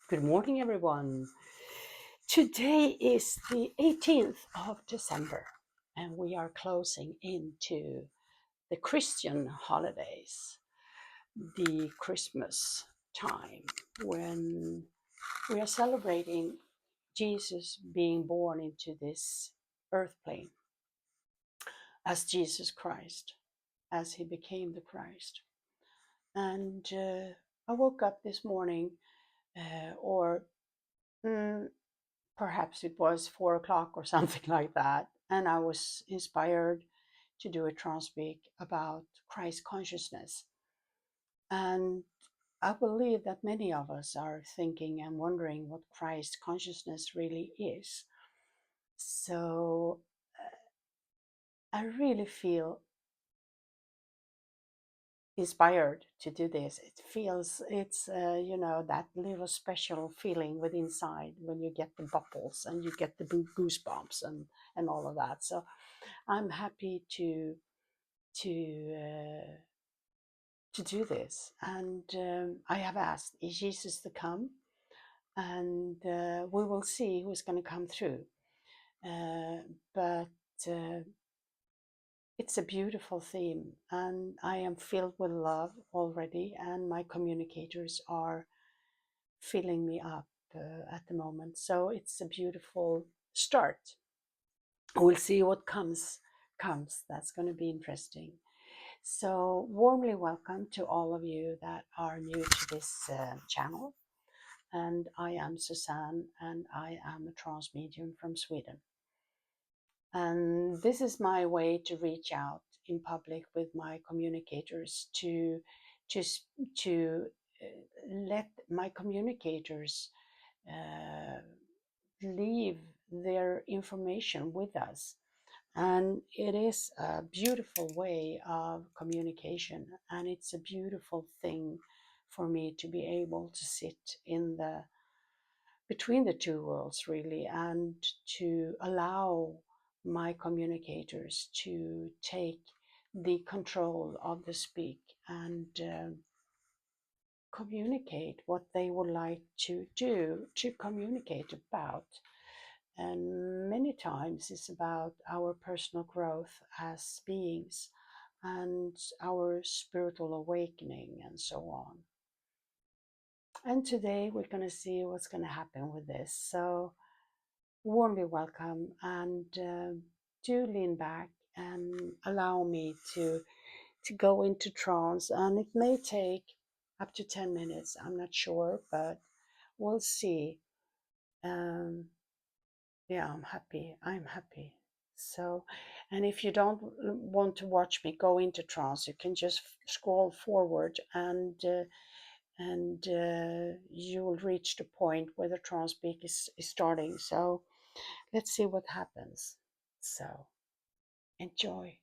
Good morning, everyone. Today is the 18th of December, and we are closing into the Christian holidays, the Christmas time, when we are celebrating Jesus being born into this earth plane as Jesus Christ, as he became the Christ. And I woke up this morning, or mm, perhaps it was 4 o'clock or something like that. And I was inspired to do a trance speak about Christ consciousness. And I believe that many of us are thinking and wondering what Christ consciousness really is. So I really feel inspired to do this. It feels it's that little special feeling within inside when you get the bubbles and you get the goosebumps and all of that. So I'm happy to uh, to do this, and I have asked, is Jesus to come? And we will see who's going to come through. Uh, but it's a beautiful theme, and I am filled with love already, and my communicators are filling me up at the moment. So it's a beautiful start. We'll see what comes. That's going to be interesting. So warmly welcome to all of you that are new to this channel. And I am Susanne, and I am a trance medium from Sweden. And this is my way to reach out in public with my communicators to to let my communicators uh, leave their information with us. And it is a beautiful way of communication, and it's a beautiful thing for me to be able to sit in the between the two worlds, really, and to allow my communicators to take the control of the speak and communicate what they would like to do, to communicate about. And many times it's about our personal growth as beings and our spiritual awakening and so on. And today we're going to see what's going to happen with this. So warmly welcome, and do lean back and allow me to go into trance. And it may take up to 10 minutes, I'm not sure, but we'll see. Yeah, I'm happy. So, and if you don't want to watch me go into trance, you can just scroll forward, and you will reach the point where the trance peak is starting. So let's see what happens. So enjoy.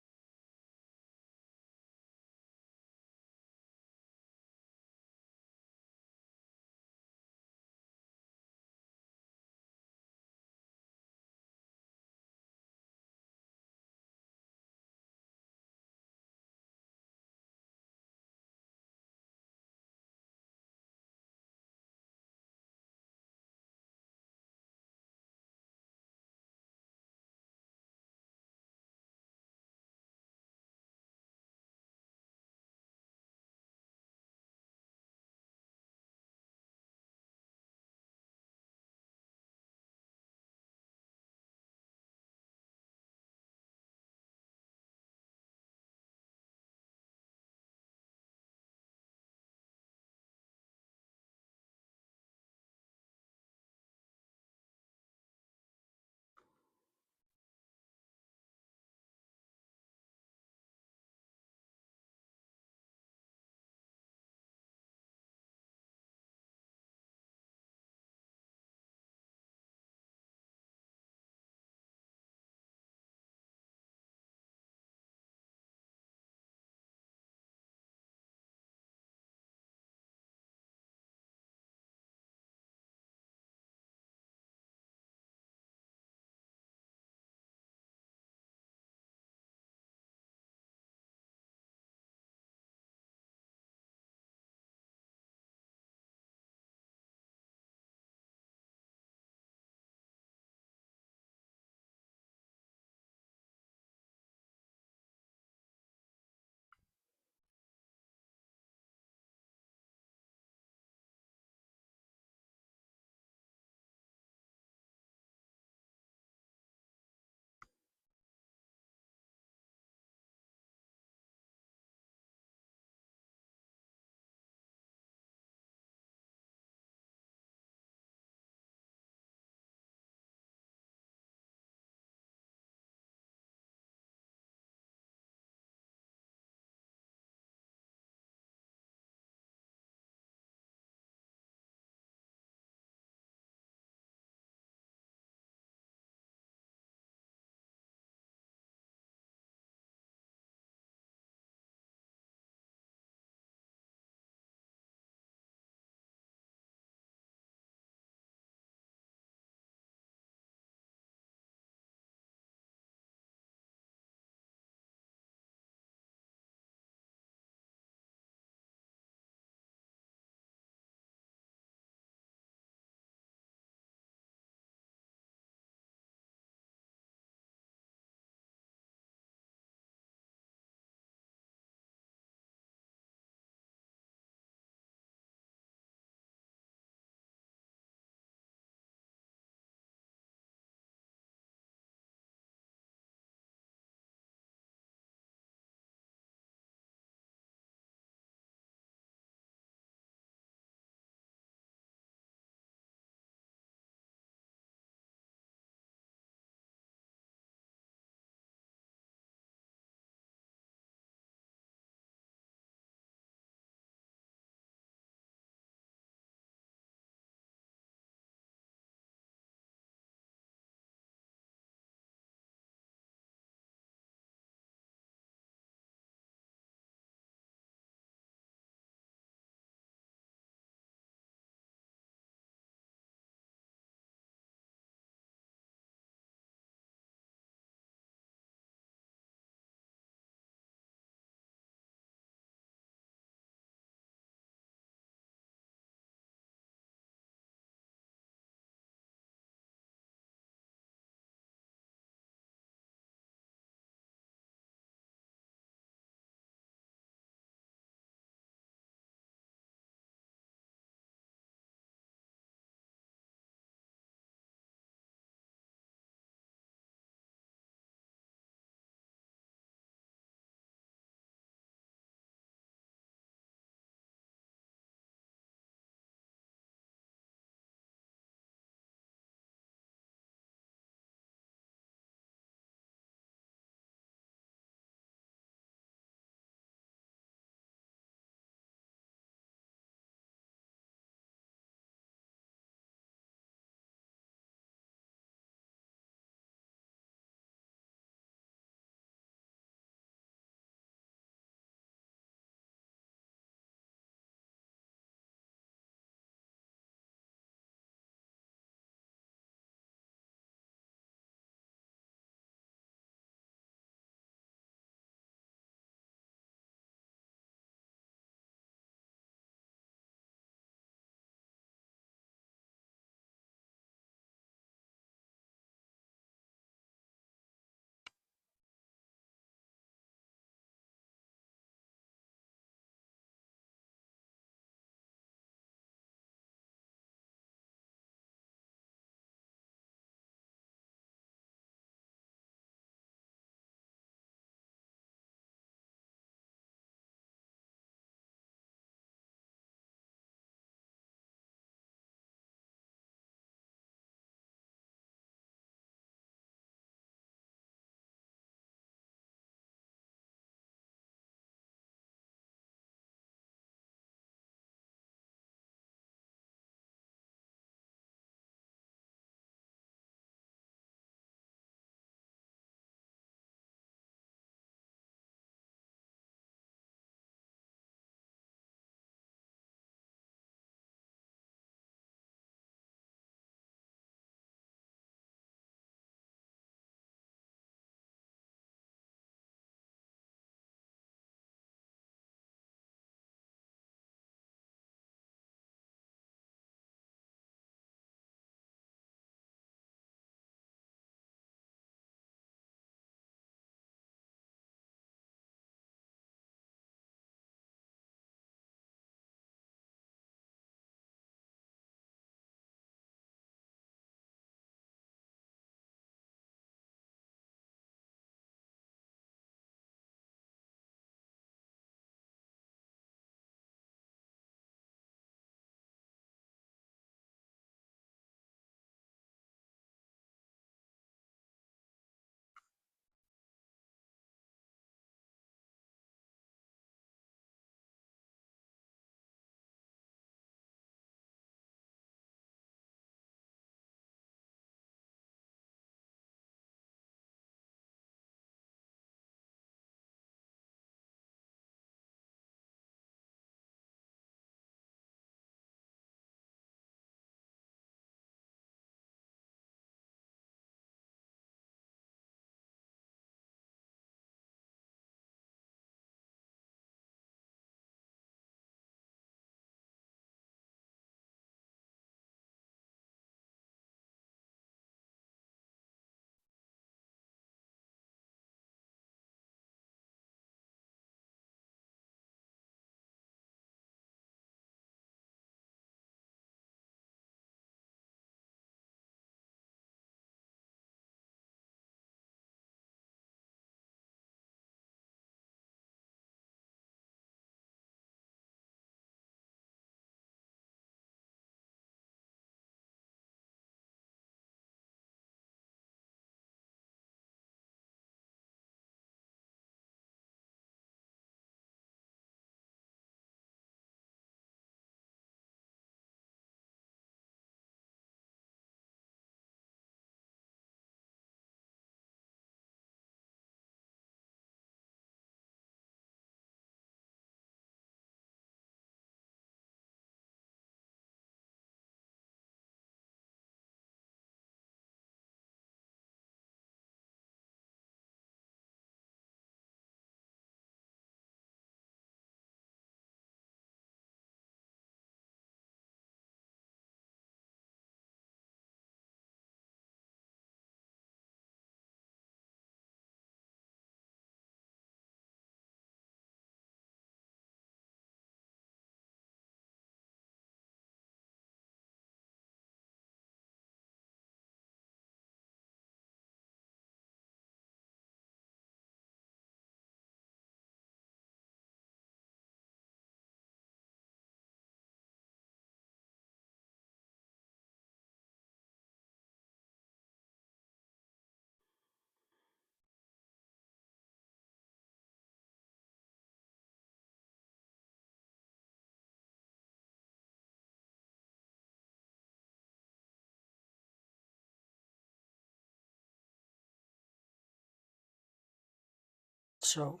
So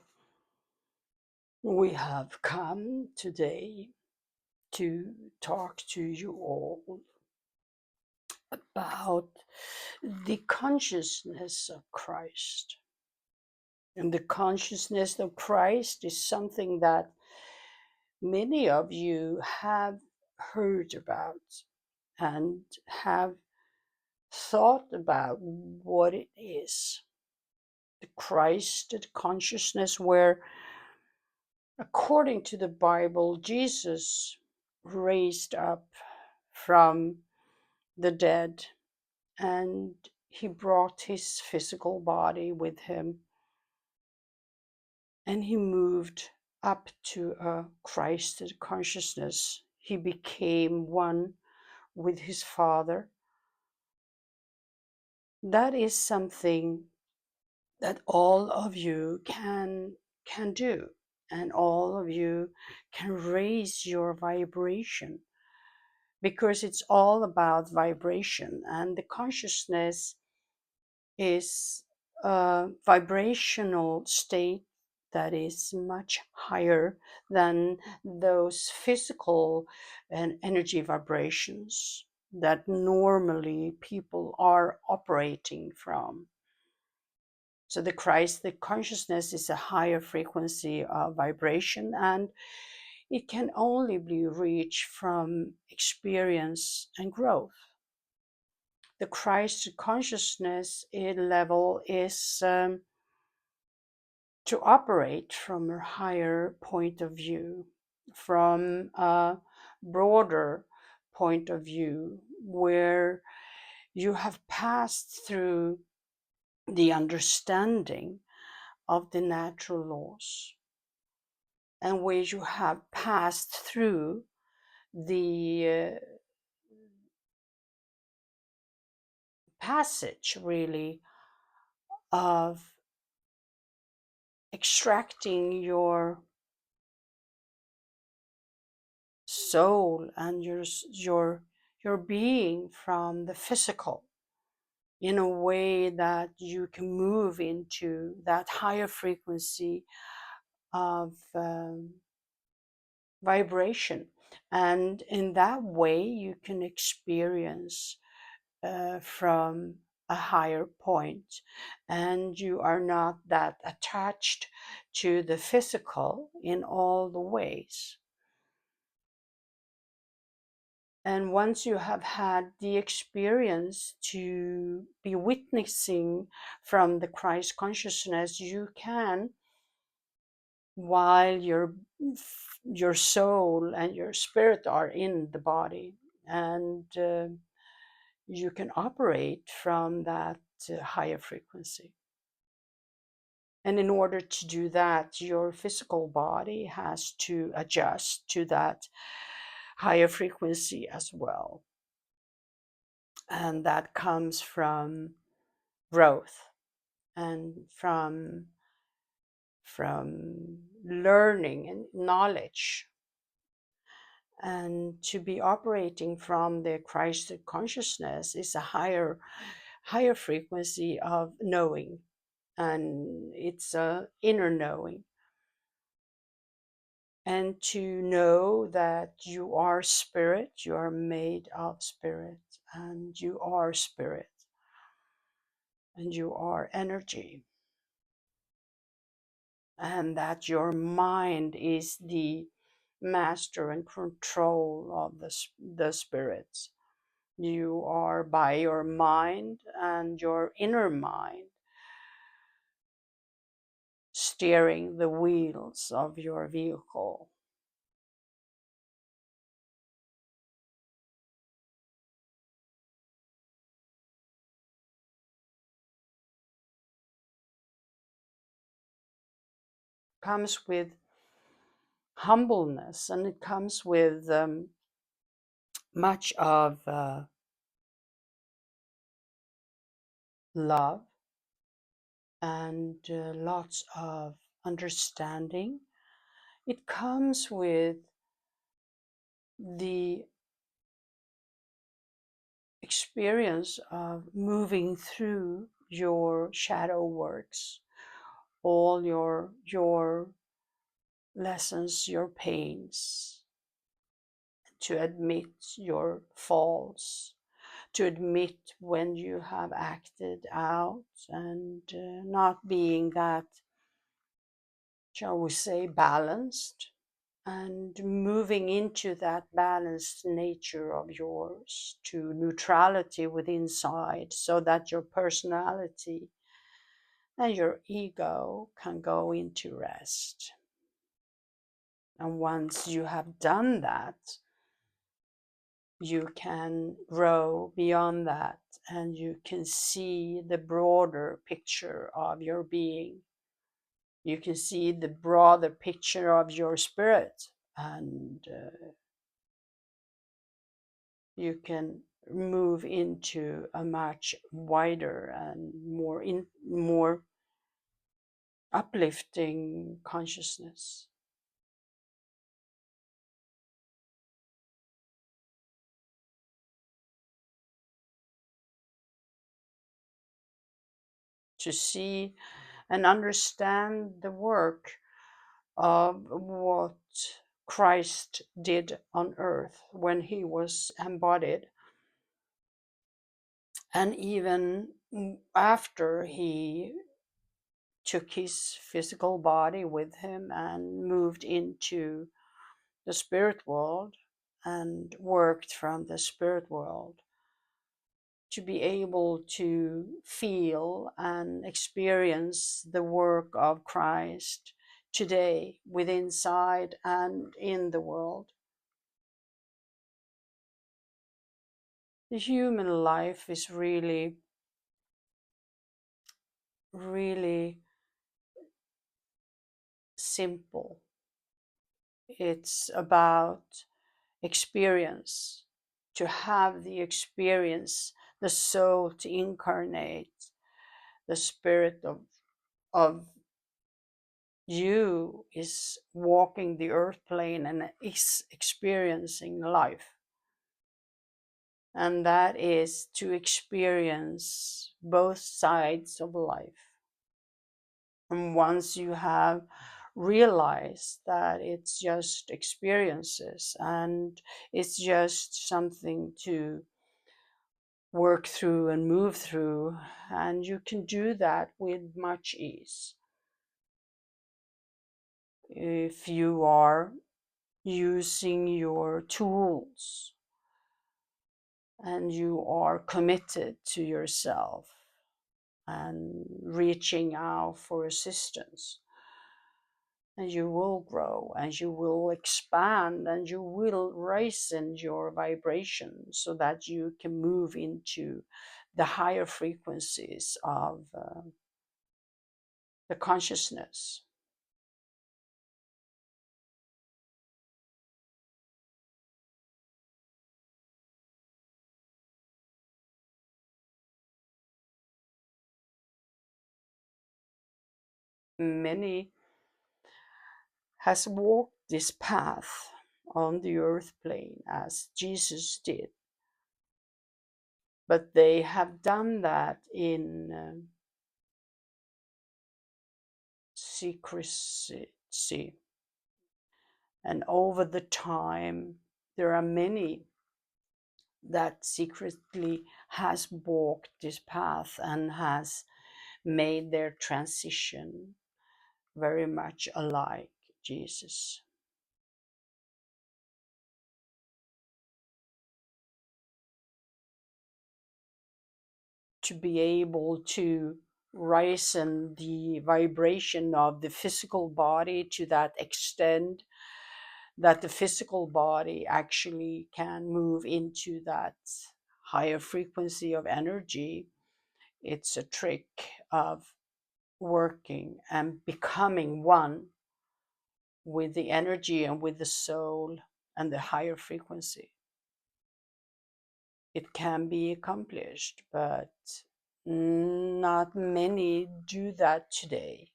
we have come today to talk to you all about the consciousness of Christ. And the consciousness of Christ is something that many of you have heard about and have thought about what it is. The Christ consciousness, where according to the Bible, Jesus raised up from the dead and he brought his physical body with him and he moved up to a Christ consciousness. He became one with his Father. That is something that all of you can do, and all of you can raise your vibration, because it's all about vibration, and the consciousness is a vibrational state that is much higher than those physical and energy vibrations that normally people are operating from. So the Christ, the consciousness, is a higher frequency of vibration, and it can only be reached from experience and growth. The Christ consciousness level is to operate from a higher point of view, from a broader point of view, where you have passed through the understanding of the natural laws, and where you have passed through the passage, really, of extracting your soul and your being from the physical, in a way that you can move into that higher frequency of vibration, and in that way you can experience from a higher point, and you are not that attached to the physical in all the ways. And once you have had the experience to be witnessing from the Christ consciousness, you can, while your soul and your spirit are in the body, and you can operate from that higher frequency. And in order to do that, your physical body has to adjust to that higher frequency as well. And that comes from growth and from learning and knowledge. And to be operating from the Christ consciousness is a higher frequency of knowing, and it's a inner knowing. And to know that you are spirit, you are made of spirit, and you are spirit, and you are energy, and that your mind is the master and control of the spirits. You are, by your mind and your inner mind, steering the wheels of your vehicle. Comes with humbleness, and it comes with much of love and lots of understanding. It comes with the experience of moving through your shadow works, all your lessons, your pains, to admit your faults, to admit when you have acted out and not being that, shall we say, balanced, and moving into that balanced nature of yours to neutrality within inside, so that your personality and your ego can go into rest. And once you have done that, you can grow beyond that, and you can see the broader picture of your being. You can see the broader picture of your spirit, and you can move into a much wider and more uplifting consciousness. To see and understand the work of what Christ did on earth when he was embodied, and even after he took his physical body with him and moved into the spirit world and worked from the spirit world, to be able to feel and experience the work of Christ today, within inside and in the world. The human life is really, really simple. It's about experience, to have the experience, the soul to incarnate, the spirit of you is walking the earth plane and is experiencing life. And that is to experience both sides of life. And once you have realized that it's just experiences and it's just something to work through and move through, and you can do that with much ease if you are using your tools and you are committed to yourself and reaching out for assistance. And you will grow and you will expand and you will raise in your vibration so that you can move into the higher frequencies of the consciousness. Many has walked this path on the earth plane as Jesus did, but they have done that in secrecy. And over the time, there are many that secretly has walked this path and has made their transition very much alike Jesus. To be able to rise in the vibration of the physical body to that extent that the physical body actually can move into that higher frequency of energy. It's a trick of working and becoming one with the energy and with the soul and the higher frequency. It can be accomplished, but not many do that today.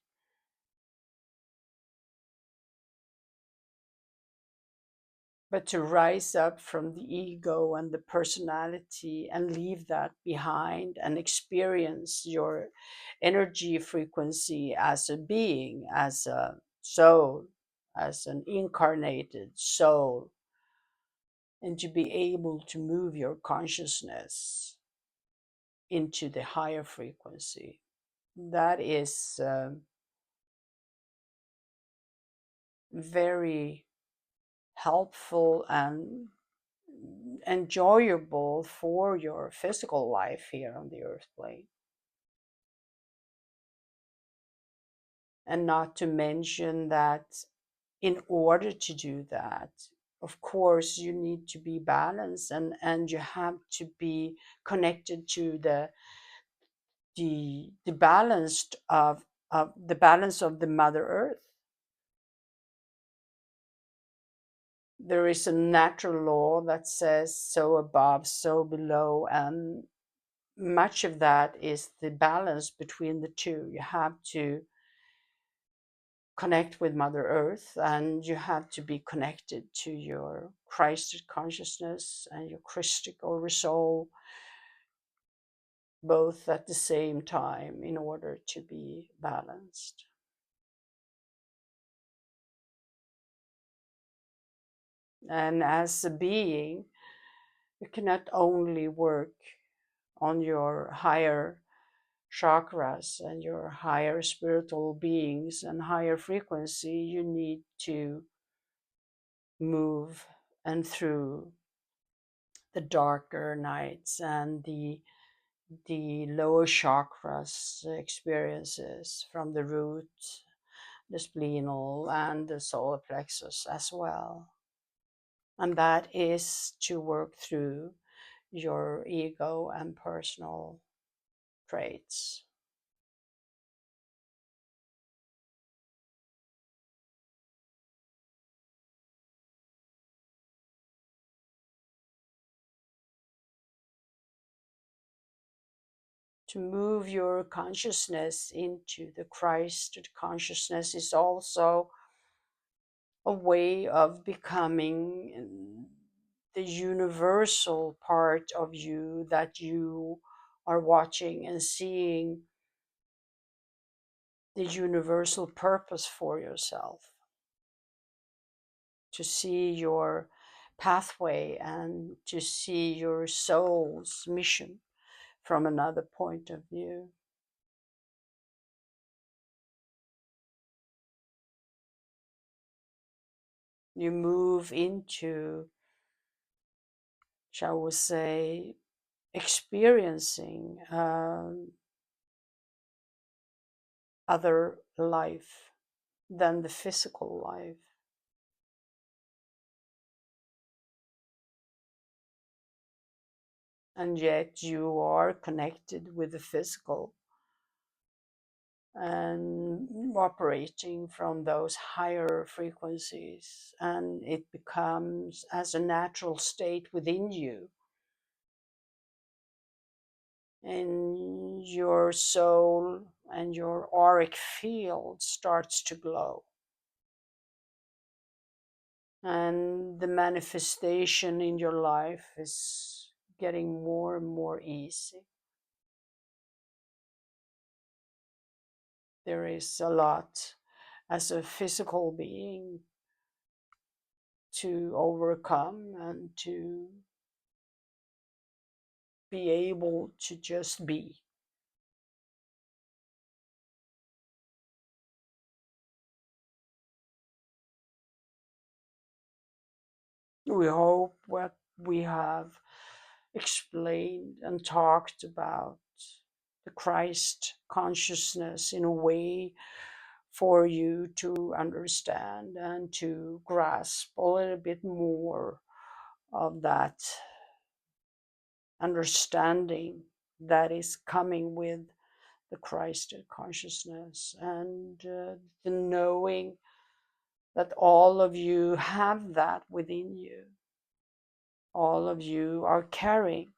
but to rise up from the ego and the personality and leave that behind and experience your energy frequency as a being, as a soul, as an incarnated soul, and to be able to move your consciousness into the higher frequency. That is very helpful and enjoyable for your physical life here on the earth plane. And not to mention that in order to do that, of course, you need to be balanced, and you have to be connected to the balanced of the balance of the Mother Earth. There is a natural law that says so above, so below, and much of that is the balance between the two. You have to connect with Mother Earth, and you have to be connected to your Christed consciousness and your Christic oversoul, both at the same time, in order to be balanced. And as a being, you cannot only work on your higher chakras and your higher spiritual beings and higher frequency, you need to move and through the darker nights and the lower chakras experiences from the root, the spleenal, and the solar plexus as well. And that is to work through your ego and personal traits. To move your consciousness into the Christ consciousness is also a way of becoming the universal part of you that you are watching and seeing the universal purpose for yourself, to see your pathway and to see your soul's mission from another point of view. You move into, shall we say, experiencing other life than the physical life. And yet you are connected with the physical and operating from those higher frequencies, and it becomes as a natural state within you, and your soul and your auric field starts to glow, and the manifestation in your life is getting more and more easy. There is a lot as a physical being to overcome and to be able to just be. We hope what we have explained and talked about the Christ consciousness in a way for you to understand and to grasp a little bit more of that understanding that is coming with the Christ consciousness, and the knowing that all of you have that within you. All of you are carrying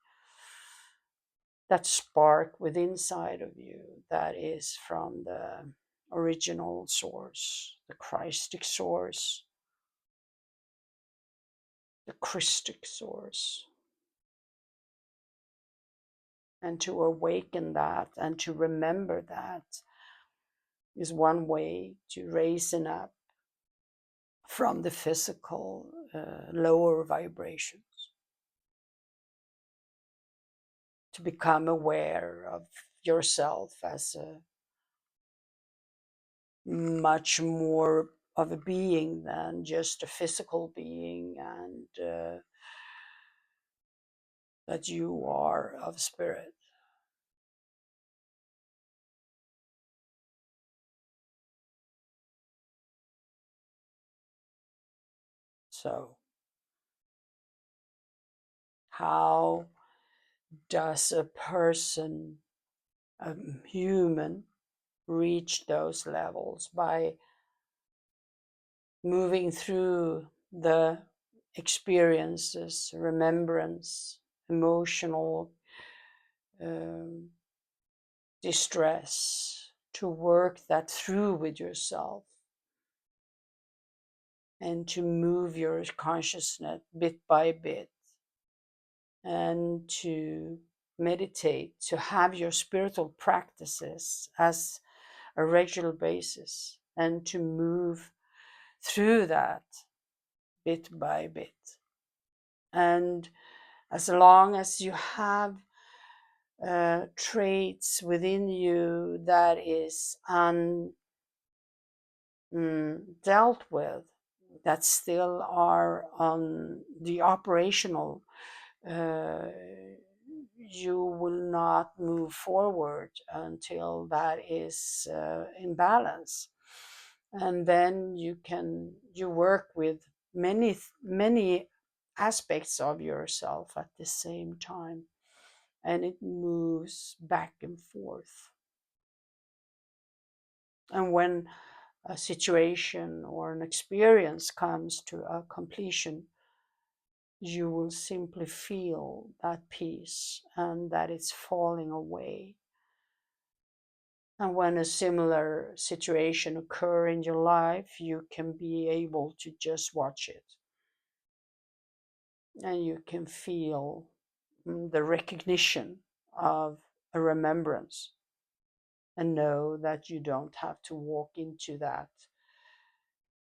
that spark within inside of you that is from the original source, the Christic source. the Christic source. And to awaken that and to remember that is one way to raisen up from the physical lower vibrations, to become aware of yourself as a much more of a being than just a physical being, and that you are of spirit. So, how does a person, a human, reach those levels? By moving through the experiences, remembrance, emotional um, distress, to work that through with yourself and to move your consciousness bit by bit, and to meditate, to have your spiritual practices as a regular basis, and to move through that bit by bit. And as long as you have traits within you that is dealt with, that still are on the operational, you will not move forward until that is in balance. And then you work with many aspects of yourself at the same time, and it moves back and forth. And when a situation or an experience comes to a completion, you will simply feel that peace and that it's falling away. And when a similar situation occurs in your life, you can be able to just watch it. And you can feel the recognition of a remembrance, and know that you don't have to walk into that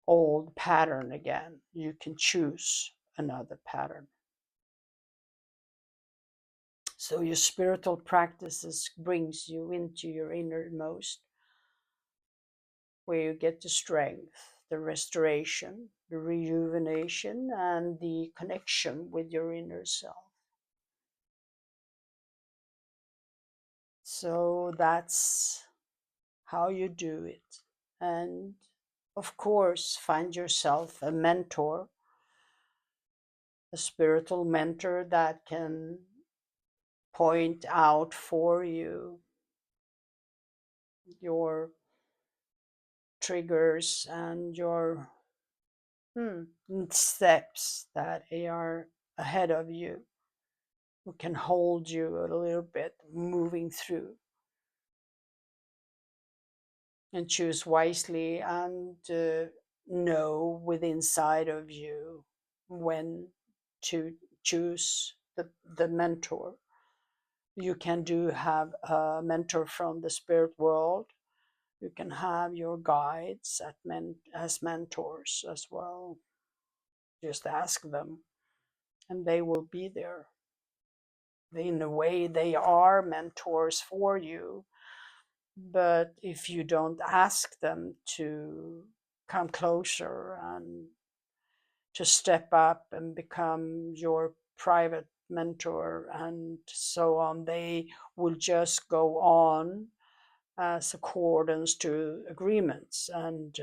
old pattern again. You can choose another pattern. So your spiritual practices brings you into your innermost, where you get the strength, the restoration, the rejuvenation, and the connection with your inner self. So that's how you do it. And of course, find yourself a mentor, a spiritual mentor that can point out for you your triggers and your steps that are ahead of you, who can hold you a little bit moving through, and choose wisely, and know with inside of you when to choose the mentor. You can have a mentor from the spirit world. You can have your guides as mentors as well. Just ask them, and they will be there. In a way, they are mentors for you. But if you don't ask them to come closer and to step up and become your private mentor and so on, they will just go on as accordance to agreements. And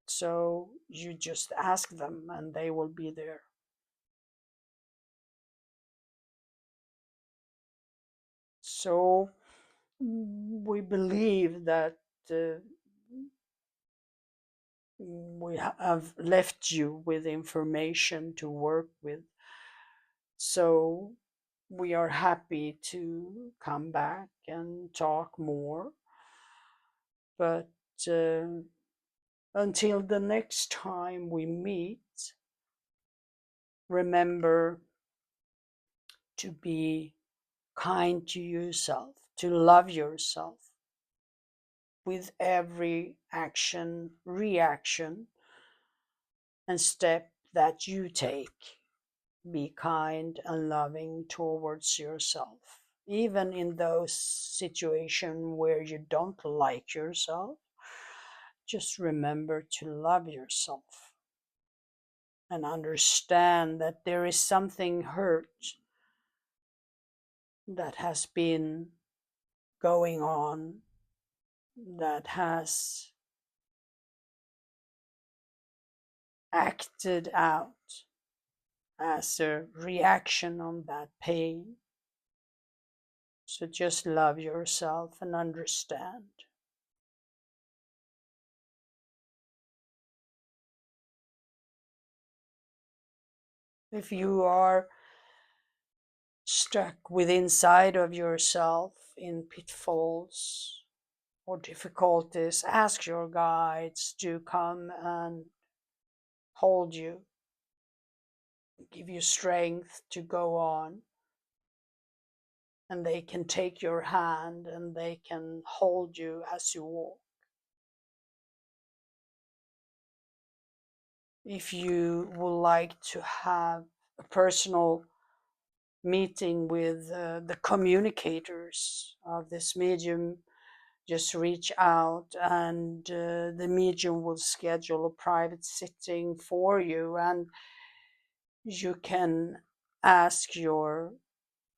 so you just ask them and they will be there. So we believe that we have left you with information to work with. So we are happy to come back and talk more. But until the next time we meet, remember to be kind to yourself, to love yourself with every action, reaction, and step that you take. Be kind and loving towards yourself. Even in those situations where you don't like yourself, just remember to love yourself and understand that there is something hurt that has been going on, that has acted out as a reaction on that pain. So just love yourself and understand. If you are stuck with inside of yourself in pitfalls or difficulties, ask your guides to come and hold you, give you strength to go on, and they can take your hand and they can hold you as you walk. If you would like to have a personal meeting with the communicators of this medium, just reach out and the medium will schedule a private sitting for you, and you can ask your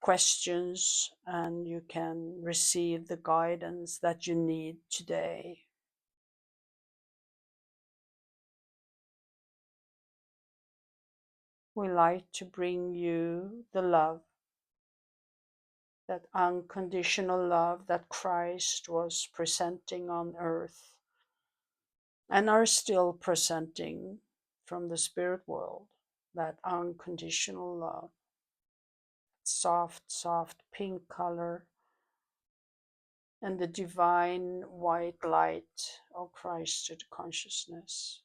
questions and you can receive the guidance that you need today. We like to bring you the love, that unconditional love that Christ was presenting on earth and are still presenting from the spirit world, that unconditional love, soft, soft pink color, and the divine white light of Christed consciousness.